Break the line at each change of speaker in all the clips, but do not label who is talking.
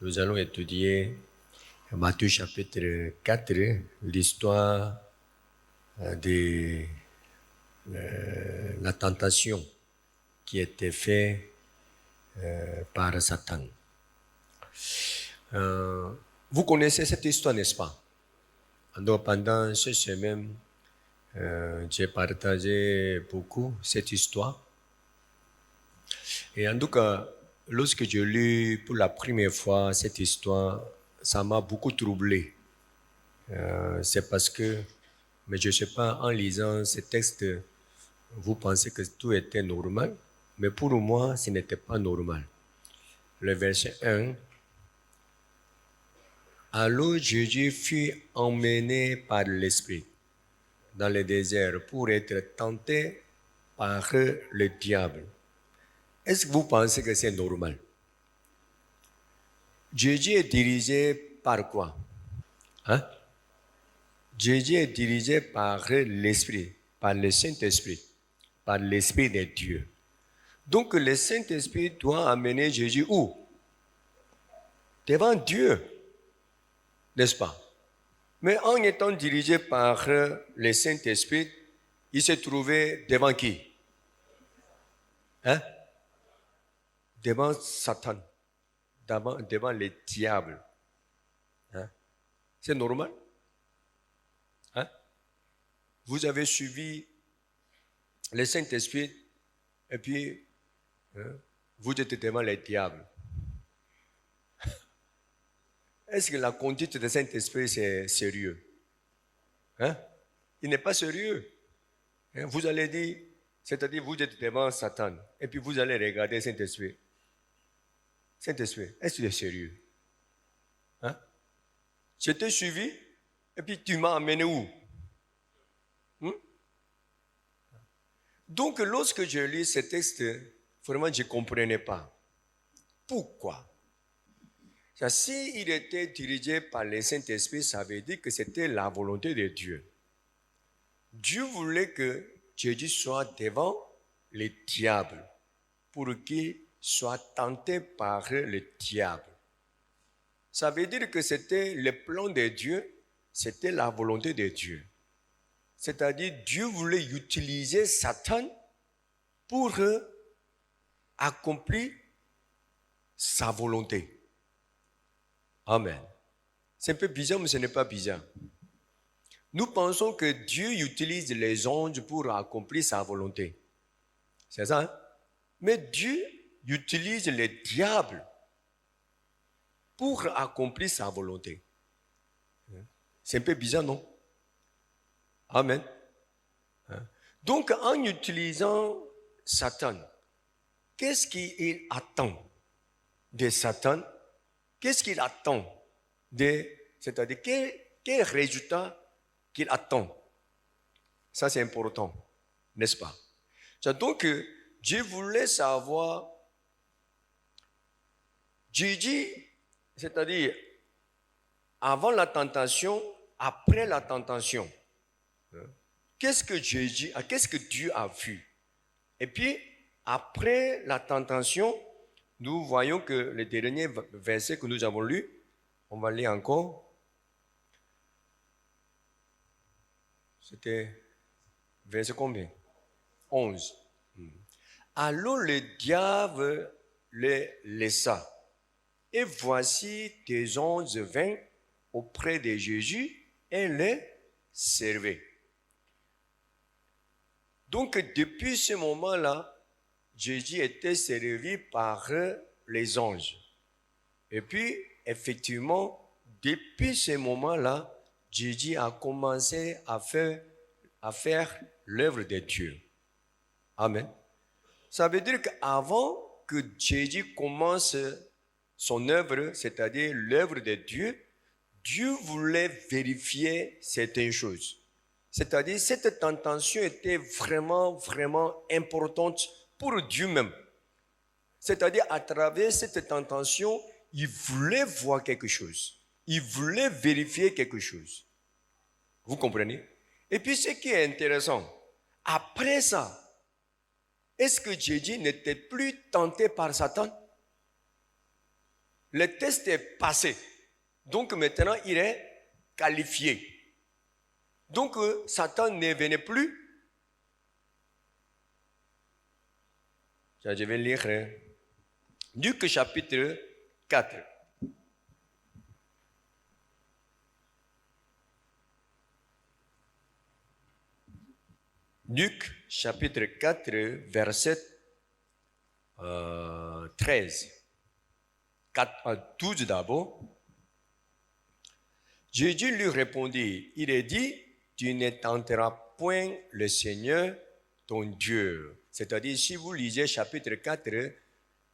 Nous allons étudier Matthieu chapitre 4, l'histoire de la tentation qui était faite par Satan. Vous connaissez cette histoire, n'est-ce pas? Donc, pendant ce semaine, j'ai partagé beaucoup cette histoire. Et en tout cas, lorsque je lis pour la première fois cette histoire, ça m'a beaucoup troublé. C'est parce que, mais je ne sais pas, en lisant ce texte, vous pensez que tout était normal, mais pour moi, ce n'était pas normal. Le verset 1. Alors Jésus fut emmené par l'Esprit dans le désert pour être tenté par le diable. Est-ce que vous pensez que c'est normal? Jésus est dirigé par quoi? Hein? Jésus est dirigé par l'Esprit, par le Saint-Esprit, par l'Esprit de Dieu. Donc le Saint-Esprit doit amener Jésus où? Devant Dieu, n'est-ce pas? Mais en étant dirigé par le Saint-Esprit, il s'est trouvé devant qui? Hein? Devant Satan, devant le diable. Hein? C'est normal? Hein? Vous avez suivi le Saint-Esprit et puis vous êtes devant le diable. Est-ce que la conduite du Saint-Esprit c'est sérieux? Hein? Il n'est pas sérieux. Hein? Vous allez dire, c'est-à-dire vous êtes devant Satan et puis vous allez regarder Saint-Esprit. Saint-Esprit, est-ce que tu es sérieux? Hein? Je t'ai suivi et puis tu m'as amené où? Donc lorsque je lis ce texte, vraiment je ne comprenais pas. Pourquoi? S'il était dirigé par le Saint-Esprit, ça veut dire que c'était la volonté de Dieu. Dieu voulait que Jésus soit devant le diable pour qu'il soit tenté par le diable. Ça veut dire que c'était le plan de Dieu, c'était la volonté de Dieu. C'est-à-dire Dieu voulait utiliser Satan pour accomplir sa volonté. Amen. C'est un peu bizarre, mais ce n'est pas bizarre. Nous pensons que Dieu utilise les anges pour accomplir sa volonté. C'est ça, hein? Mais Dieu utilise le diable pour accomplir sa volonté. C'est un peu bizarre, non? Amen. Donc, en utilisant Satan, qu'est-ce qu'il attend de Satan? Qu'est-ce qu'il attend c'est-à-dire quel résultat qu'il attend? Ça, c'est important, n'est-ce pas? Donc, Dieu voulait savoir, Jésus, c'est-à-dire avant la tentation, après la tentation. Qu'est-ce que Dieu a vu? Et puis, après la tentation, nous voyons que le dernier verset que nous avons lu, on va lire encore. C'était verset combien? 11. Alors le diable les laissa. Et voici des anges vinrent auprès de Jésus et les servaient. Donc depuis ce moment-là, Jésus était servi par les anges. Et puis, effectivement, depuis ce moment-là, Jésus a commencé à faire l'œuvre de Dieu. Amen. Ça veut dire qu'avant que Jésus commence son œuvre, c'est-à-dire l'œuvre de Dieu, Dieu voulait vérifier certaines choses. C'est-à-dire cette tentation était vraiment, vraiment importante pour Dieu même. C'est-à-dire à travers cette tentation, il voulait voir quelque chose. Il voulait vérifier quelque chose. Vous comprenez? Et puis ce qui est intéressant, après ça, est-ce que Jésus n'était plus tenté par Satan? le test est passé. Donc maintenant, il est qualifié. Donc Satan ne venait plus. Je vais lire Luc chapitre 4. Luc chapitre 4, verset 13. 12 d'abord. Jésus lui répondit, il est dit, tu ne tenteras point le Seigneur ton Dieu. C'est-à-dire, si vous lisez chapitre 4,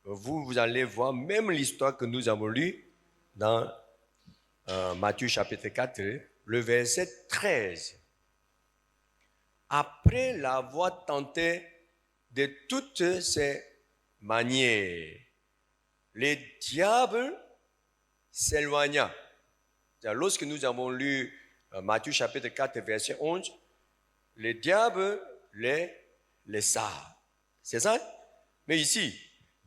vous allez voir même l'histoire que nous avons lue dans Matthieu chapitre 4, le verset 13. Après l'avoir tenté de toutes ses manières, le diable s'éloigna. Lorsque nous avons lu Matthieu chapitre 4, verset 11, le diable les laissa. C'est ça? Mais ici,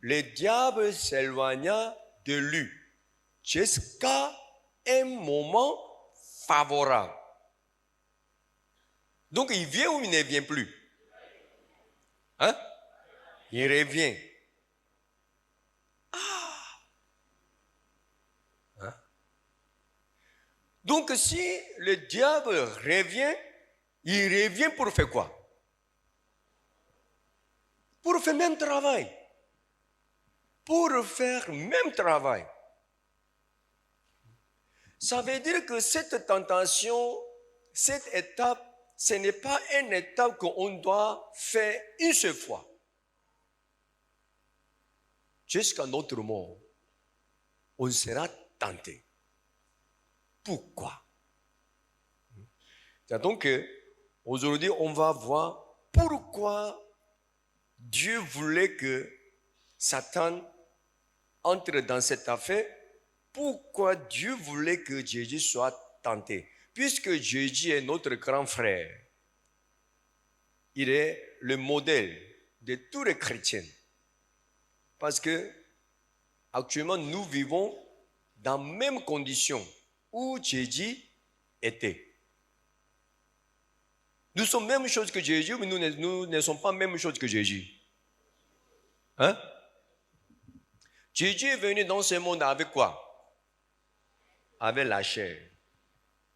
le diable s'éloigna de lui jusqu'à un moment favorable. Donc il vient ou il ne vient plus? Hein? Il revient. Donc si le diable revient, il revient pour faire quoi? Pour faire même travail. Pour faire même travail. Ça veut dire que cette tentation, cette étape, ce n'est pas une étape qu'on doit faire une seule fois. Jusqu'à notre mort, on sera tenté. Pourquoi? Donc, aujourd'hui, on va voir pourquoi Dieu voulait que Satan entre dans cette affaire, pourquoi Dieu voulait que Jésus soit tenté. Puisque Jésus est notre grand frère, il est le modèle de tous les chrétiens. Parce que actuellement, nous vivons dans les mêmes conditions où Jésus était. Nous sommes la même chose que Jésus, mais nous ne sommes pas la même chose que Jésus. Hein? Jésus est venu dans ce monde avec quoi? Avec la chair.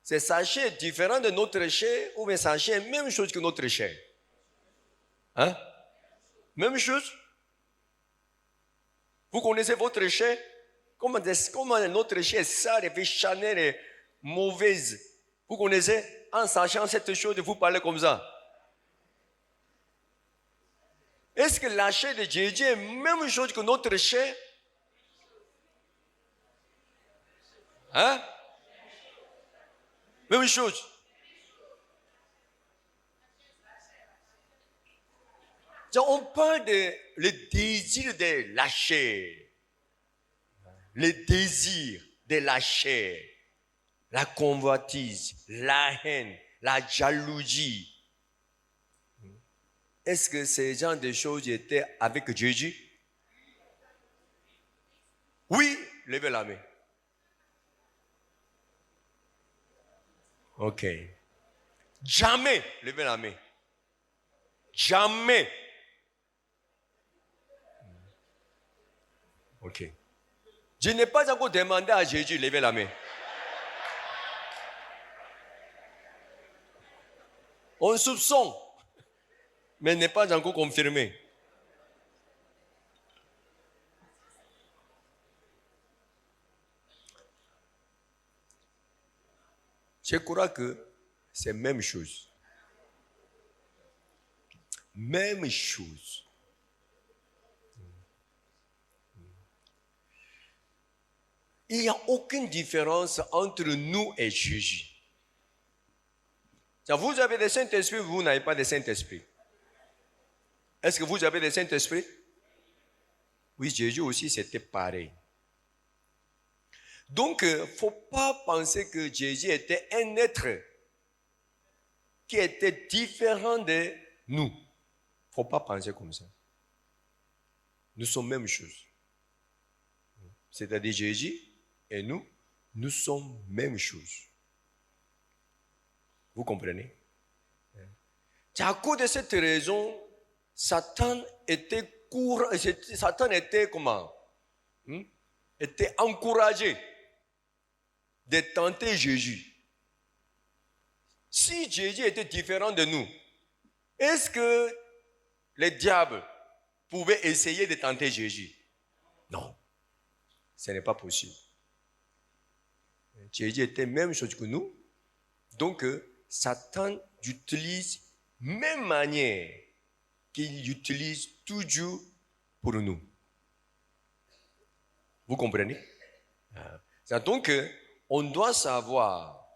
C'est sa chair différente de notre chair ou bien sa chair même chose que notre chair? Hein? Même chose? Vous connaissez votre chair? Comment notre chair est sale et charnelle et mauvaise? Vous connaissez? En sachant cette chose, vous parlez comme ça. Est-ce que la chair de Jésus est la même chose que notre chair? Hein? Même chose. On parle de le désir de la chair. Le désir de la chair. La convoitise, la haine, la jalousie. Est-ce que ces genres de choses étaient avec Jésus? Oui, levez la main. Ok. Jamais, levez la main. Jamais. Ok. Je n'ai pas encore demandé à Jésus de lever la main. On soupçonne, mais n'est pas encore confirmé. Je crois que c'est la même chose. Même chose. Il n'y a aucune différence entre nous et Jésus. Vous avez le Saint-Esprit, vous n'avez pas de Saint-Esprit. Est-ce que vous avez le Saint-Esprit? Oui, Jésus aussi, c'était pareil. Donc, il ne faut pas penser que Jésus était un être qui était différent de nous. Il ne faut pas penser comme ça. Nous sommes la même chose. c'est-à-dire Jésus, et nous sommes même chose. Vous comprenez? C'est à cause de cette raison, Satan était comment? Était encouragé de tenter Jésus. Si Jésus était différent de nous, est-ce que les diables pouvaient essayer de tenter Jésus? Non, ce n'est pas possible. Jésus était la même chose que nous. Donc, Satan utilise la même manière qu'il utilise toujours pour nous. Vous comprenez? Donc, on doit savoir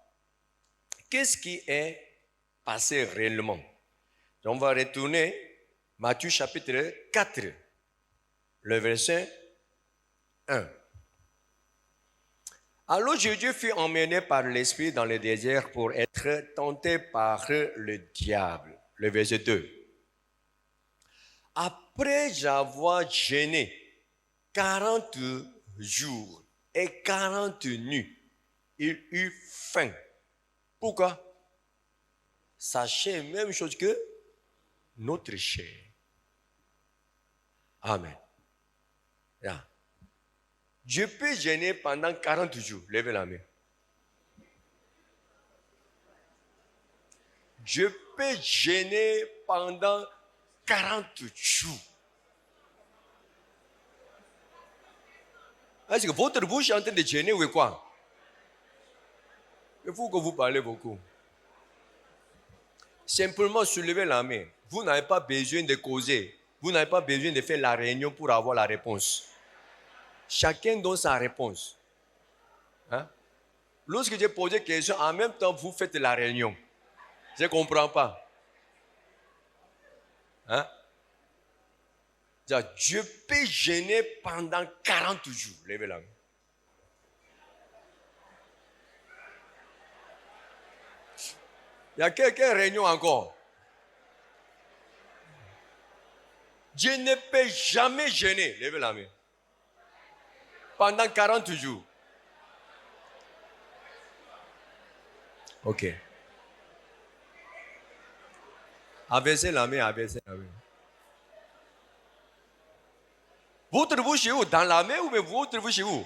qu'est-ce qui est passé réellement. On va retourner Matthieu chapitre 4, le verset 1. Alors Jésus fut emmené par l'Esprit dans le désert pour être tenté par le diable. Le verset 2. Après avoir jeûné 40 jours et 40 nuits, il eut faim. Pourquoi? Sachez la même chose que notre chair. Amen. Là. Je peux jeûner pendant 40 jours. Levez la main. Je peux jeûner pendant 40 jours. Est-ce que votre bouche est en train de jeûner ou quoi? Il faut que vous parlez beaucoup. Simplement soulevez la main. Vous n'avez pas besoin de causer. Vous n'avez pas besoin de faire la réunion pour avoir la réponse. Chacun donne sa réponse. Hein? Lorsque j'ai posé une question, en même temps, vous faites la réunion. Je ne comprends pas. Hein? Je peux jeûner pendant 40 jours. Levez la main. Il y a quelqu'un réunion encore. Je ne peux jamais jeûner. Levez la main. Pendant 40 jours. Ok. Abaissez la main, abaissez la main. Votre bouche est où? Dans la main ou bien votre bouche est où?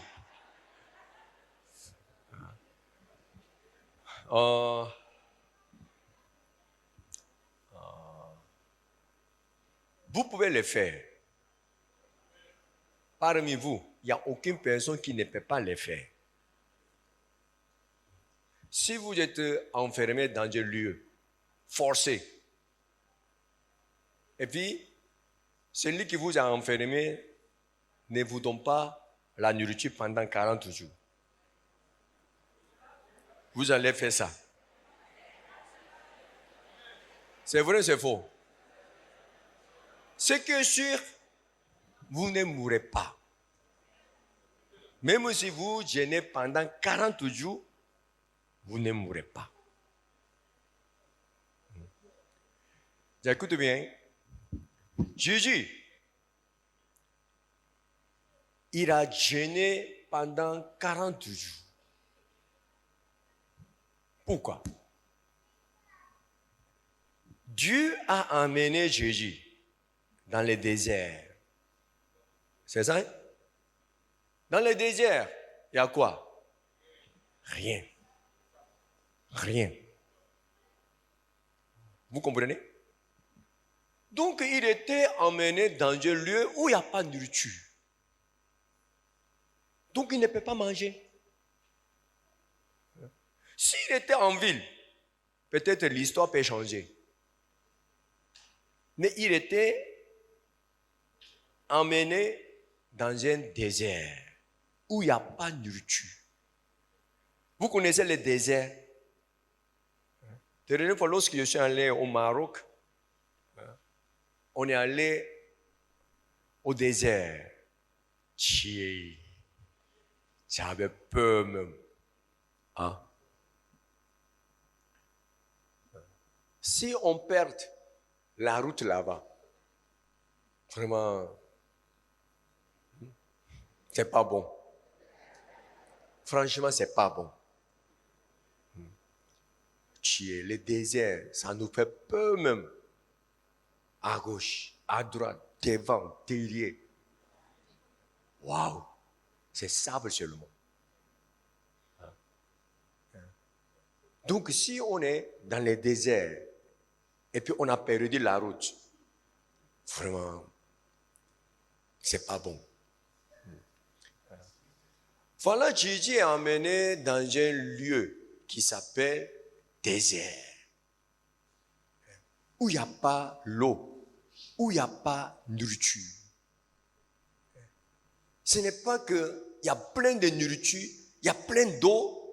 Vous pouvez le faire. Parmi vous, il n'y a aucune personne qui ne peut pas le faire. Si vous êtes enfermé dans un lieu, forcé, et puis celui qui vous a enfermé ne vous donne pas la nourriture pendant 40 jours, vous allez faire ça. C'est vrai ou c'est faux? Ce qui est sûr, vous ne mourrez pas. Même si vous jeûnez pendant 40 jours, vous ne mourrez pas. Écoute bien. Jésus, il a jeûné pendant 40 jours. Pourquoi? Dieu a emmené Jésus dans le désert. C'est ça? Dans le désert, il y a quoi? Rien. Rien. Vous comprenez? Donc, il était emmené dans un lieu où il n'y a pas de nourriture. Donc, il ne peut pas manger. S'il était en ville, peut-être l'histoire peut changer. Mais il était emmené dans un désert où il n'y a pas de nourriture. Vous connaissez le désert? La dernière fois, lorsque je suis allé au Maroc, on est allé au désert. J'avais peur même. Hein? Si on perd la route là-bas, vraiment, c'est pas bon. franchement, ce n'est pas bon. Chier, le désert, ça nous fait peur même. À gauche, à droite, devant, derrière. Waouh! C'est sable seulement. Donc, si on est dans le désert et puis on a perdu la route, vraiment, c'est pas bon. Voilà, Jésus est emmené dans un lieu qui s'appelle désert, où il n'y a pas l'eau, où il n'y a pas de nourriture. Ce n'est pas qu'il y a plein de nourriture, il y a plein d'eau,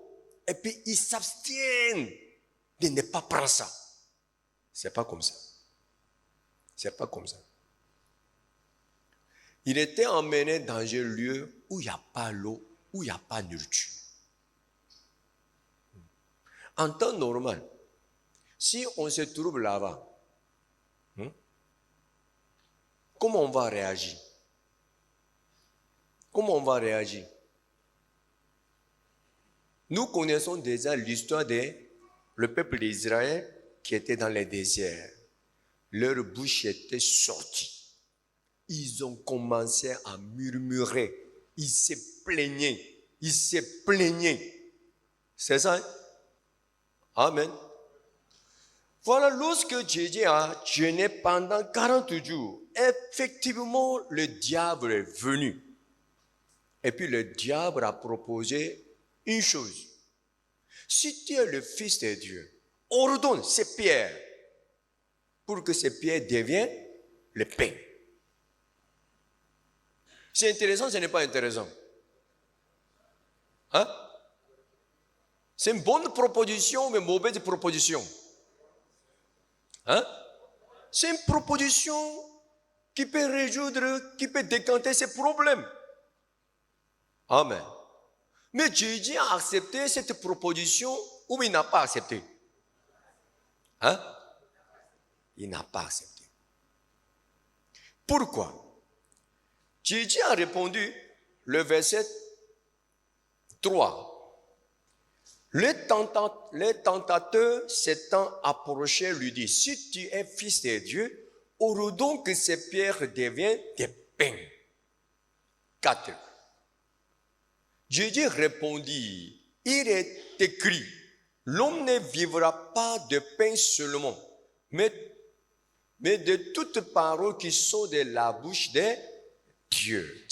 et puis ils s'abstiennent de ne pas prendre ça. C'est pas comme ça. C'est pas comme ça. Il était emmené dans un lieu où il n'y a pas l'eau, où il n'y a pas de nourriture. En temps normal, si on se trouve là-bas, comment on va réagir? Comment on va réagir? Nous connaissons déjà l'histoire le peuple d'Israël qui était dans le désert. Leur bouche était sortie. Ils ont commencé à murmurer. Ils se plaignaient. Ils se plaignaient. C'est ça? Hein? Amen. Voilà, lorsque Jésus a jeûné pendant 40 jours, effectivement, le diable est venu. Et puis le diable a proposé une chose. Si tu es le Fils de Dieu, ordonne ces pierres pour que ces pierres deviennent le pain. C'est intéressant, ce n'est pas intéressant? Hein? C'est une bonne proposition, mais mauvaise proposition. Hein? C'est une proposition qui peut résoudre, qui peut décanter ces problèmes. Amen. Mais Jésus a accepté cette proposition ou il n'a pas accepté? Hein? Il n'a pas accepté. Pourquoi? Jésus a répondu, le verset 3. Le tentateur s'étant approché lui dit, si tu es fils de Dieu, ordonne que ces pierres deviennent des pains. 4. Jésus répondit, il est écrit, l'homme ne vivra pas de pain seulement, mais de toutes paroles qui sont de la bouche de Dieu.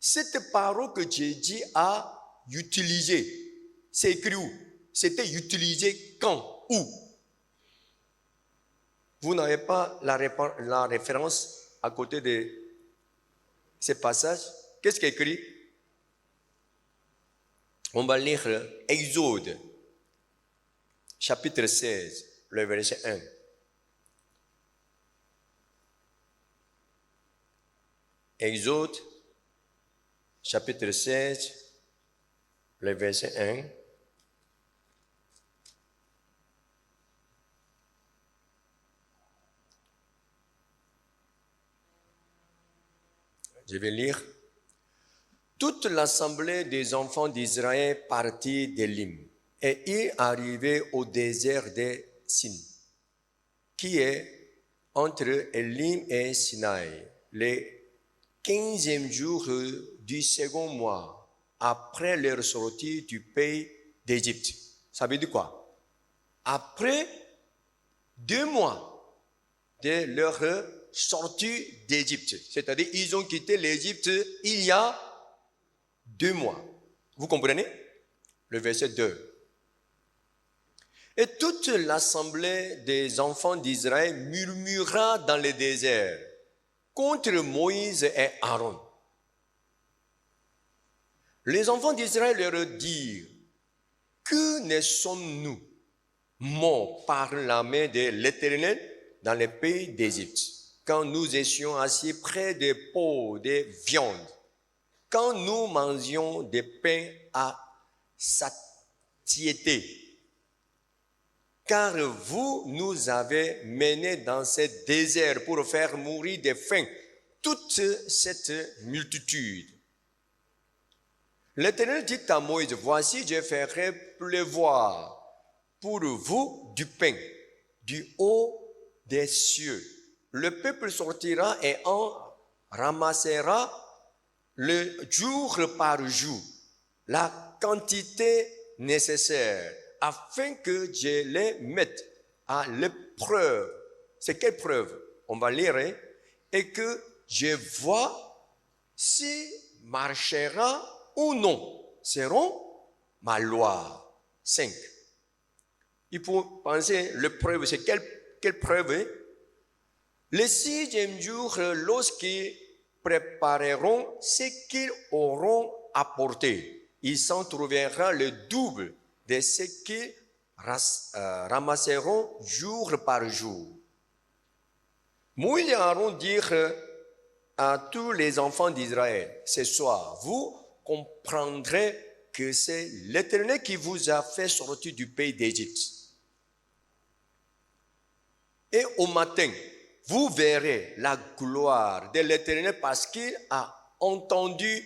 Cette parole que Jésus a utilisée, c'est écrit où? C'était utilisé quand? Où? Vous n'avez pas la référence à côté de ces passages? Qu'est-ce qui est écrit? On va lire Exode, chapitre 16, le verset 1. Exode, chapitre 16, le verset 1. Je vais lire. Toute l'assemblée des enfants d'Israël partit d'Élim et ils arrivaient au désert de Sin, qui est entre Élim et Sinaï, le 15e jour du second mois, après leur sortie du pays d'Égypte. Ça veut dire quoi? Après 2 mois de leur sortie d'Égypte. C'est-à-dire ils ont quitté l'Égypte il y a 2 mois. Vous comprenez? Le verset 2. Et toute l'assemblée des enfants d'Israël murmura dans le désert contre Moïse et Aaron. Les enfants d'Israël leur dirent, que ne sommes-nous morts par la main de l'Éternel dans le pays d'Égypte, quand nous étions assis près des pots de viande, quand nous mangions des pains à satiété, car vous nous avez menés dans ce désert pour faire mourir de faim toute cette multitude. L'Éternel dit à Moïse, voici, je ferai pleuvoir pour vous du pain, du haut des cieux. Le peuple sortira et en ramassera le jour par jour la quantité nécessaire afin que je les mette à l'épreuve. C'est quelle preuve? On va lire. Hein? Et que je vois si marchera ou non seront ma loi. 5. Il faut penser, l'épreuve, c'est quelle preuve? Hein? Le 6e jour, lorsqu'ils prépareront ce qu'ils auront apporté, il s'en trouvera le double de ce qu'ils ramasseront jour par jour. Moïse et Aaron dirent à tous les enfants d'Israël, ce soir, vous comprendrez que c'est l'Éternel qui vous a fait sortir du pays d'Égypte. Et au matin, vous verrez la gloire de l'Éternel parce qu'il a entendu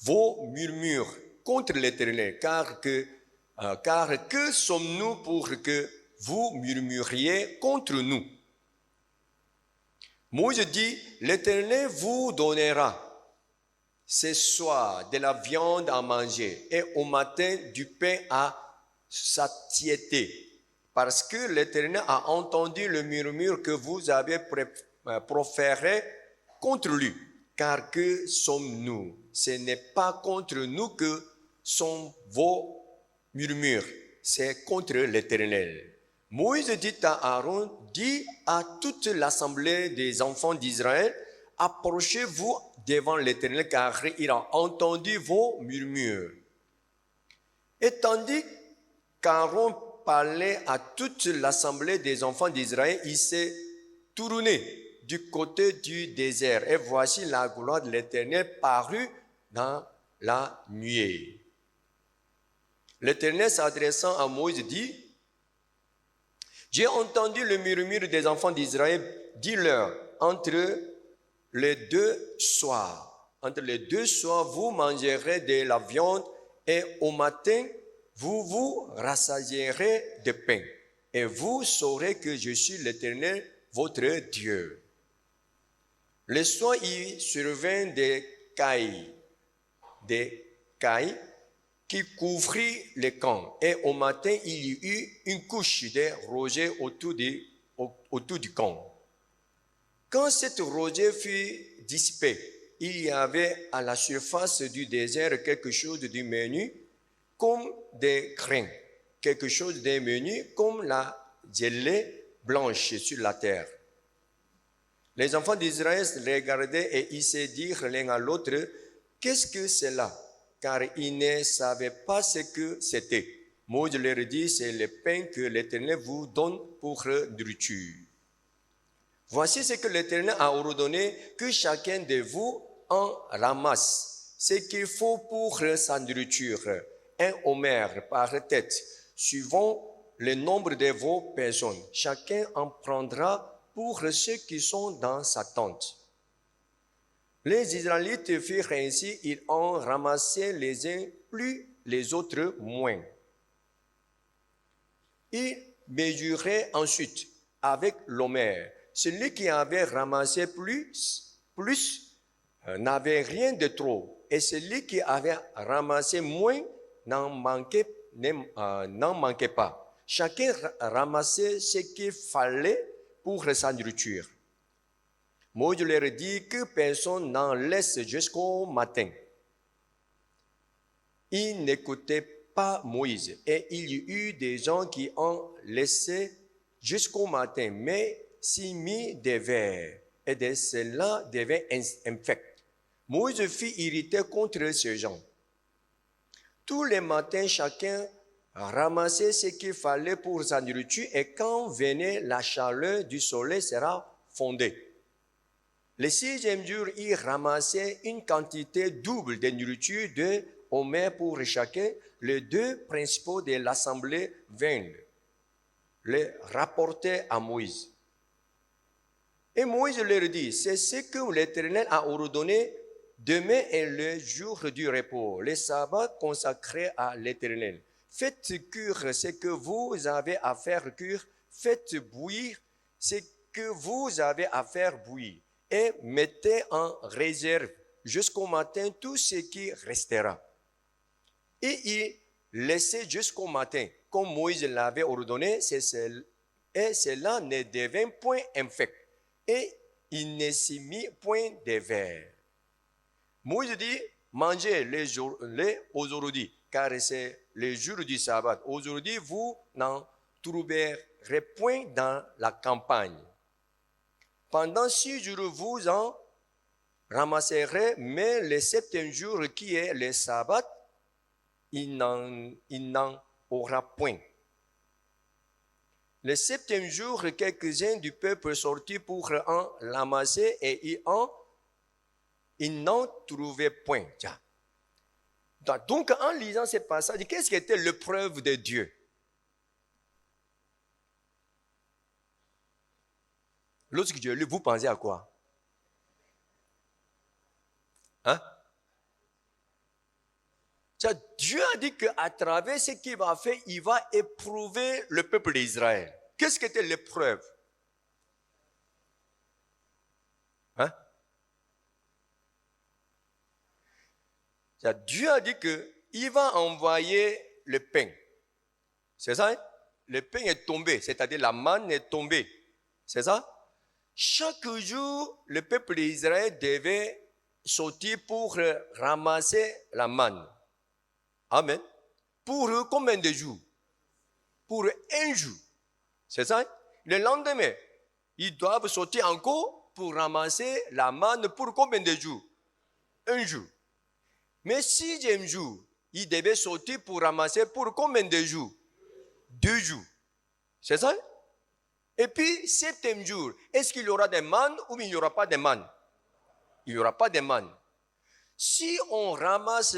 vos murmures contre l'Éternel. Car que sommes-nous pour que vous murmuriez contre nous? Moïse dit, l'Éternel vous donnera ce soir de la viande à manger et au matin du pain à satiété. Parce que l'Éternel a entendu le murmure que vous avez proféré contre lui. Car que sommes-nous? Ce n'est pas contre nous que sont vos murmures, c'est contre l'Éternel. Moïse dit à Aaron, dit à toute l'assemblée des enfants d'Israël, approchez-vous devant l'Éternel car il a entendu vos murmures. Et tandis qu'Aaron parlait à toute l'assemblée des enfants d'Israël, il s'est tourné du côté du désert. Et voici la gloire de l'Éternel parut dans la nuée. L'Éternel s'adressant à Moïse dit, j'ai entendu le murmure des enfants d'Israël, dis-leur, entre les deux soirs, vous mangerez de la viande et au matin, vous vous rassasierez de pain. Et vous saurez que je suis l'Éternel, votre Dieu. Le soir, il survint des cailles qui couvrit les camps. Et au matin, il y eut une couche de rosée autour du camp. Quand cette rosée fut dissipée, il y avait à la surface du désert quelque chose de menu comme des grains, quelque chose de menu comme la gelée blanche sur la terre. Les enfants d'Israël regardaient et ils se dirent l'un à l'autre, qu'est-ce que c'est là? Car ils ne savaient pas ce que c'était. Moïse leur dit, c'est le pain que l'Éternel vous donne pour nourriture. Voici ce que l'Éternel a ordonné, que chacun de vous en ramasse ce qu'il faut pour sa nourriture, un homère par tête, suivant le nombre de vos personnes. Chacun en prendra pour ceux qui sont dans sa tente. Les Israélites firent ainsi, ils en ramassaient les uns plus, les autres moins. Ils mesuraient ensuite avec l'homère. Celui qui avait ramassé plus n'avait rien de trop, et celui qui avait ramassé moins n'en manquait pas. Chacun ramassait ce qu'il fallait pour sa nourriture. Moïse leur dit que personne n'en laisse jusqu'au matin. Ils n'écoutaient pas Moïse, et il y eut des gens qui en laissaient jusqu'au matin, mais s'y mit des vers, et de cela devint infect. Moïse fut irrité contre ces gens. Tous les matins, chacun ramassait ce qu'il fallait pour sa nourriture, et quand venait la chaleur du soleil, sera fondée. Le 6e jour, il ramassait une quantité double de nourriture de homère pour chacun. Les deux principaux de l'assemblée vinrent le rapporter à Moïse. Et Moïse leur dit, c'est ce que l'Éternel a ordonné Demain est le jour du repos, le sabbat consacré à l'Éternel. Faites cuire ce que vous avez à faire cuire, faites bouillir ce que vous avez à faire bouillir, et mettez en réserve jusqu'au matin tout ce qui restera. Et il laissait jusqu'au matin, comme Moïse l'avait ordonné, et cela ne devint point infect, et il ne s'y mit point de verre. Moïse dit, mangez les aujourd'hui, car c'est le jour du sabbat. Aujourd'hui, vous n'en trouverez point dans la campagne. Pendant 6 jours, vous en ramasserez, mais le 7e jour, qui est le sabbat, il n'en aura point. Le 7e jour, quelques-uns du peuple sortirent pour en ramasser et ils n'en trouvaient point. Donc, en lisant ce passage, qu'est-ce qui était l'épreuve de Dieu? Lorsque Dieu lit, vous pensez à quoi? Hein? Dieu a dit qu'à travers ce qu'il va faire, il va éprouver le peuple d'Israël. Qu'est-ce qui était l'épreuve? Hein? Dieu a dit qu'il va envoyer le pain. C'est ça? Hein? Le pain est tombé, c'est-à-dire la manne est tombée. C'est ça? Chaque jour, le peuple d'Israël devait sortir pour ramasser la manne. Amen. Pour combien de jours? Pour 1 jour. C'est ça? Le lendemain, ils doivent sortir encore pour ramasser la manne pour combien de jours? 1 jour. Mais 6e jour, ils devaient sortir pour ramasser pour combien de jours? 2 jours. C'est ça? Et puis, 7e jour, est-ce qu'il y aura des mannes ou il n'y aura pas de mannes? Il n'y aura pas de mannes. Si on ramasse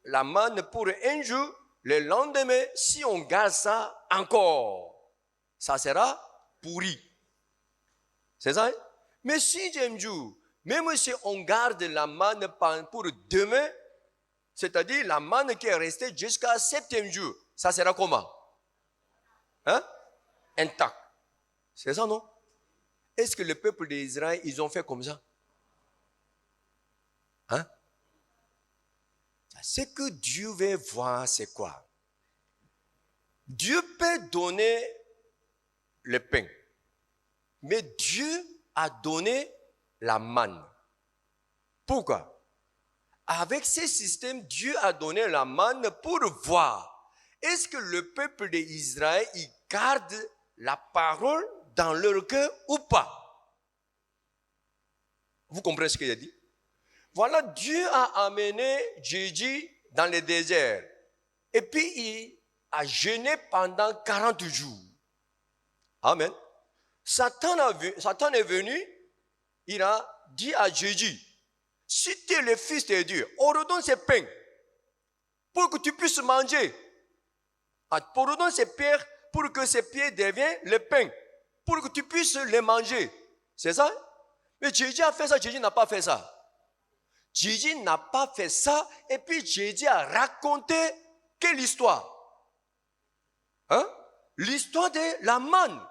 la manne pour 1 jour, le lendemain, si on garde ça encore, ça sera pourri. C'est ça? Mais 6e jour, même si on garde la manne pour demain, c'est-à-dire la manne qui est restée jusqu'à 7e jour, ça sera comment? Hein? Intact. C'est ça, non? Est-ce que le peuple d'Israël, ils ont fait comme ça? Hein? Ce que Dieu veut voir, c'est quoi? Dieu peut donner le pain, mais Dieu a donné la manne. Pourquoi? Avec ce système, Dieu a donné la manne pour voir est-ce que le peuple d'Israël, il garde la parole dans leur cœur ou pas? Vous comprenez ce qu'il a dit? Voilà, Dieu a amené Jésus dans le désert. Et puis, il a jeûné pendant 40 jours. Amen. Satan est venu, il a dit à Jésus, si tu es le Fils de Dieu, ordonne ces pains pour que tu puisses manger. Ordonne ces pierres pour que ces pierres deviennent le pain, pour que tu puisses les manger. C'est ça? Mais Jésus a fait ça, Jésus n'a pas fait ça. Jésus n'a pas fait ça, et puis Jésus a raconté quelle histoire? Hein? L'histoire de la manne.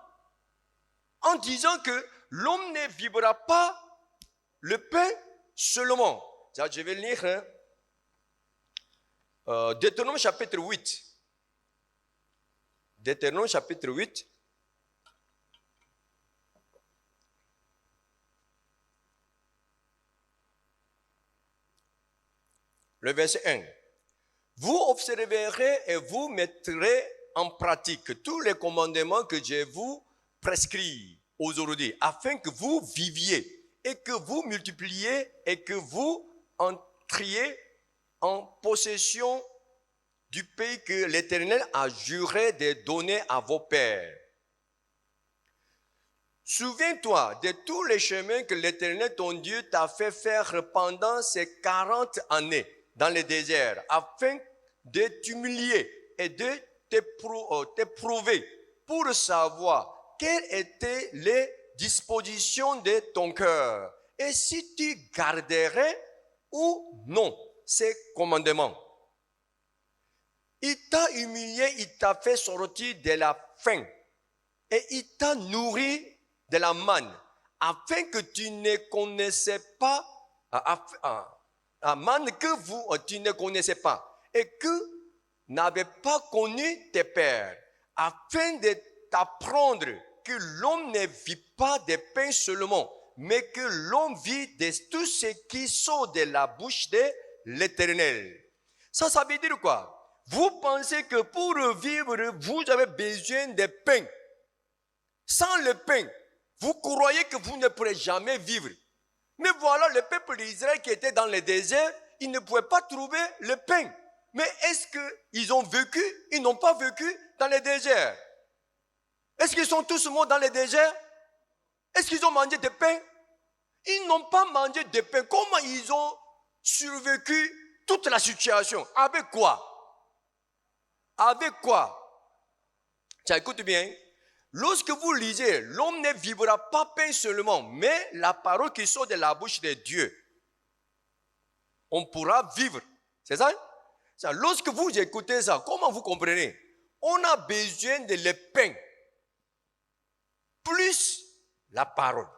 En disant que l'homme ne vivra pas le pain seulement. Je vais lire Deutéronome chapitre 8. Deutéronome chapitre 8. Le verset 1. Vous observerez et vous mettrez en pratique tous les commandements que je vous prescris aujourd'hui, afin que vous viviez et que vous multipliez et que vous entriez en possession du pays que l'Éternel a juré de donner à vos pères. Souviens-toi de tous les chemins que l'Éternel, ton Dieu, t'a fait faire pendant ces 40 années dans le désert, afin de t'humilier et de t'éprouver pour savoir quelles étaient les dispositions de ton cœur et si tu garderais ou non ces commandements. Il t'a humilié, il t'a fait sortir de la faim et il t'a nourri de la manne afin que tu ne connaissais pas, manne que tu ne connaissais pas et que n'avait pas connu tes pères, afin de t'apprendre que l'homme ne vit pas de pain seulement, mais que l'homme vit de tout ce qui sort de la bouche de l'Éternel. Ça veut dire quoi? Vous pensez que pour vivre, vous avez besoin de pain. Sans le pain, vous croyez que vous ne pourrez jamais vivre. Mais voilà, le peuple d'Israël qui était dans le désert, ils ne pouvaient pas trouver le pain. Mais est-ce qu'ils ont vécu? Ils n'ont pas vécu dans le désert. Est-ce qu'ils sont tous morts dans le désert? Est-ce qu'ils ont mangé du pain? Ils n'ont pas mangé de pain. Comment ils ont survécu toute la situation? Avec quoi? Avec quoi? Tiens, écoute bien. Lorsque vous lisez, l'homme ne vivra pas pain seulement, mais la parole qui sort de la bouche de Dieu. On pourra vivre. C'est ça? Lorsque vous écoutez ça, comment vous comprenez? On a besoin de le pain, plus la parole.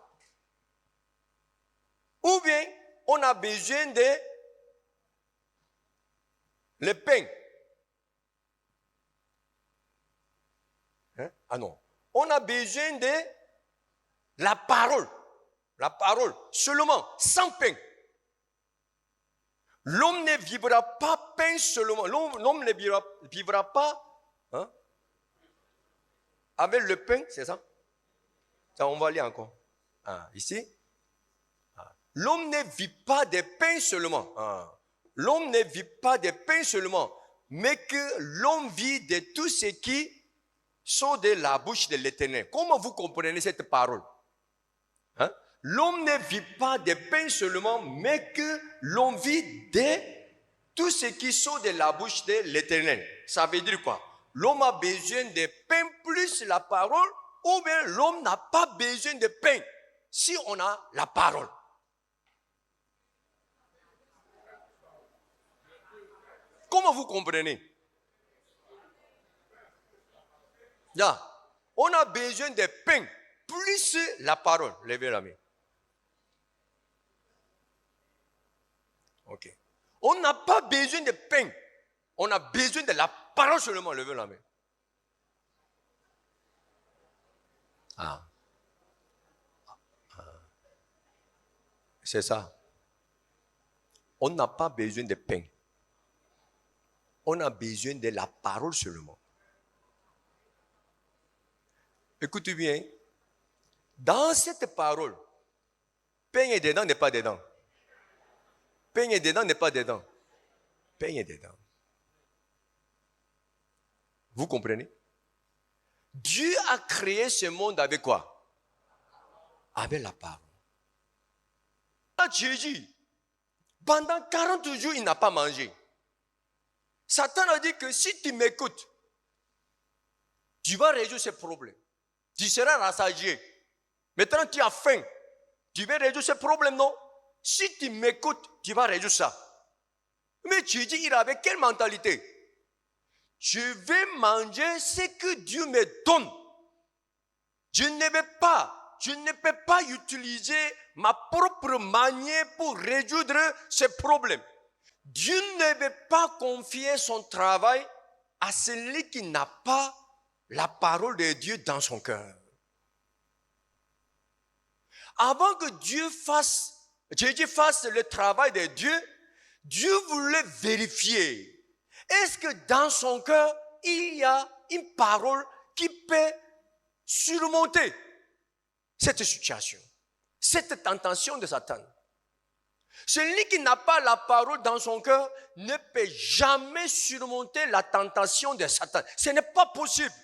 Ou bien, on a besoin de le pain. Hein? Ah non. On a besoin de la parole. La parole, seulement, sans pain. L'homme ne vivra pas pain seulement. L'homme ne vivra pas avec le pain, c'est ça? Ça, on va lire encore. Ici. L'homme ne vit pas de pain seulement. L'homme ne vit pas de pain seulement, mais que l'homme vit de tout ce qui sort de la bouche de l'Éternel. Comment vous comprenez cette parole? L'homme ne vit pas de pain seulement, mais que l'on vit de tout ce qui sort de la bouche de l'Éternel. Ça veut dire quoi? L'homme a besoin de pain plus la parole, ou bien l'homme n'a pas besoin de pain si on a la parole. Comment vous comprenez? Là, on a besoin de pain plus la parole. Levez la main. Ok. On n'a pas besoin de pain. On a besoin de la parole seulement. Levez la main. C'est ça. On n'a pas besoin de pain. On a besoin de la parole seulement. Écoutez bien. Dans cette parole, pain est dedans, n'est pas dedans. Pain est dedans, n'est pas dedans. Pain est dedans. Vous comprenez? Dieu a créé ce monde avec quoi? Avec la parole. Jésus, pendant 40 jours, il n'a pas mangé. Satan a dit que si tu m'écoutes, tu vas résoudre ce problème. Tu seras rassasié. Maintenant, tu as faim. Tu vas résoudre ce problème, non? Si tu m'écoutes, tu vas résoudre ça. Mais Jésus, il avait quelle mentalité? Je vais manger ce que Dieu me donne. Je ne peux pas utiliser ma propre manière pour résoudre ce problème. Dieu ne veut pas confier son travail à celui qui n'a pas la parole de Dieu dans son cœur. Avant que Jésus fasse le travail de Dieu, Dieu voulait vérifier. Est-ce que dans son cœur, il y a une parole qui peut surmonter cette situation, cette tentation de Satan? Celui qui n'a pas la parole dans son cœur ne peut jamais surmonter la tentation de Satan. Ce n'est pas possible.